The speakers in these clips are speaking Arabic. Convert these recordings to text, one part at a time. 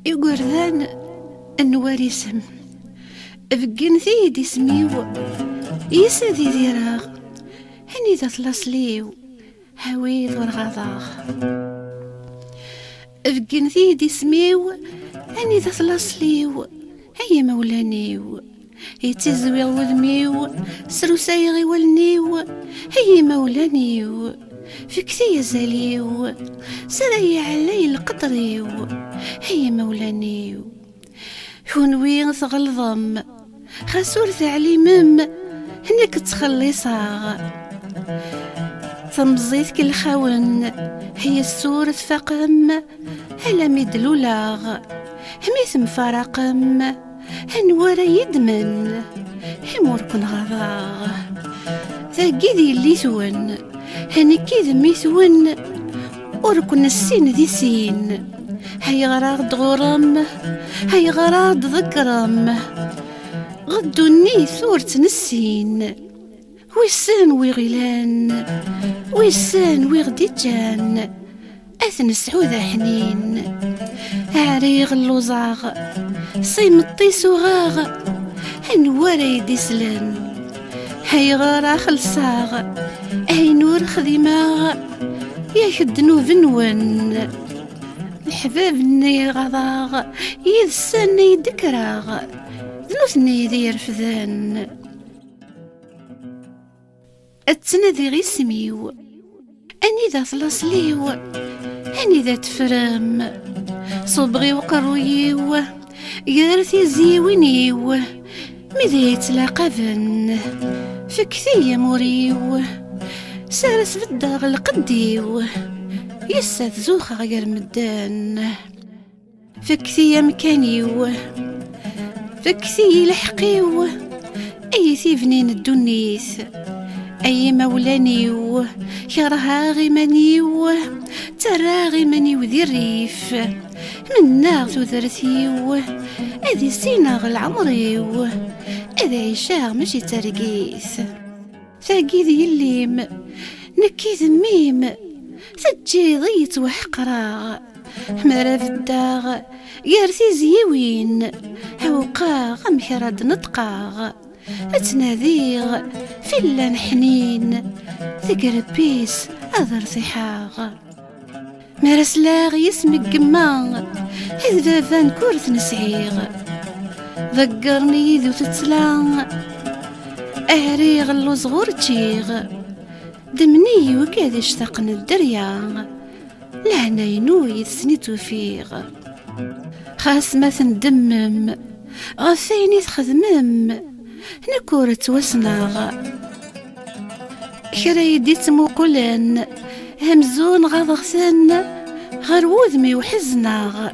يقردان أنوار يسم فقن ثيد يسميو يسدي ديراغ هني ذات لاصليو هاويذ ورغضاغ فقن ثيد يسميو هني ذات لاصليو هيا مولانيو يتزوي وذميو سروسايغي والنيو هيا مولانيو فكثي زاليو سري علي القطريو هيا مولانيو هونوي ثغلظم خاسور ثعلي مم هناك تخلصاغ ثمزيت كل خاون هي السورة فقم هلا مدلولاغ هميث مفارقم هنورا يدمن هموركن غضاغ ثاقيدي اللي ثون هنكيد ميثون وركن السين ذي سين هاي غراغ دغورم هاي غراغ ذكرم غدو الني ثورة نسين ويسان ويغلان ويسان ويغديجان أثن سعودة حنين عريغ اللوزاغ صيم الطيس وغاغ هنوارا يديسلن هاي غارا خلصاغ هاي نور خديماغ يخدنو فنون الحباب ني غضاغ يدسن يدكراغ ذنوثني دير فذان التنادي غي سميو أني ذا ثلاصليو أني ذا تفرم صبغي وقرويو قارثي زيوينيو مذا يتلاقفن فكثي موريو سارس في الداغ القديو يسات زوخة غير مدان فكثي مكانيو فكثي لحقيو أي ثيفنين الدنيث أي مولانيو كرها غيمانيو ترى غيمانيو ذي الريف من ناغ ثوثرثيو أذي سيناغ العمريو أذي عيشاغ ماشي ترقيث ثاقي ذي الليم نكي ذميم ثجي ضيت وحقراغ حمرا في الداغ يارثي زيوين هوقاغ مكراد نطقاغ اتناذيغ فلان حنين ثقربيس أذر ثحاغ مرسلاغ يسمك قماغ إذ بابان كورث نسعيغ ذكرني ذو تتلاغ أهريغ اللو صغور تشيغ دمني وكاد اشتاقن الدرياغ لهنا ينو يثنيتو فيغ خاس ما تندمم غفيني تخدمم نكورة وسناغ كرا يدي تموقلن همزون غضغثن غير وذمي وحزناغ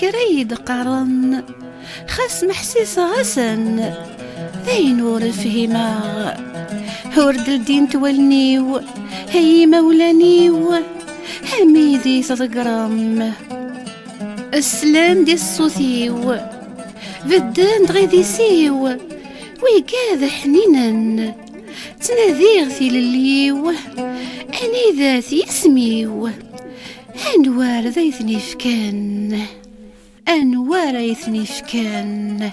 كرا يدقرن خاس محسيس غسن ذي نور فهماغ هورد الدين تولنيو هي مولانيو هميدي تذكرم السلام دي الصوثيو بدان غيدي سيو ويقاذ حنينا تناذيغ في لليو أني ذات يسميو أنوار ذيثني فكان أنوار يثني فكان.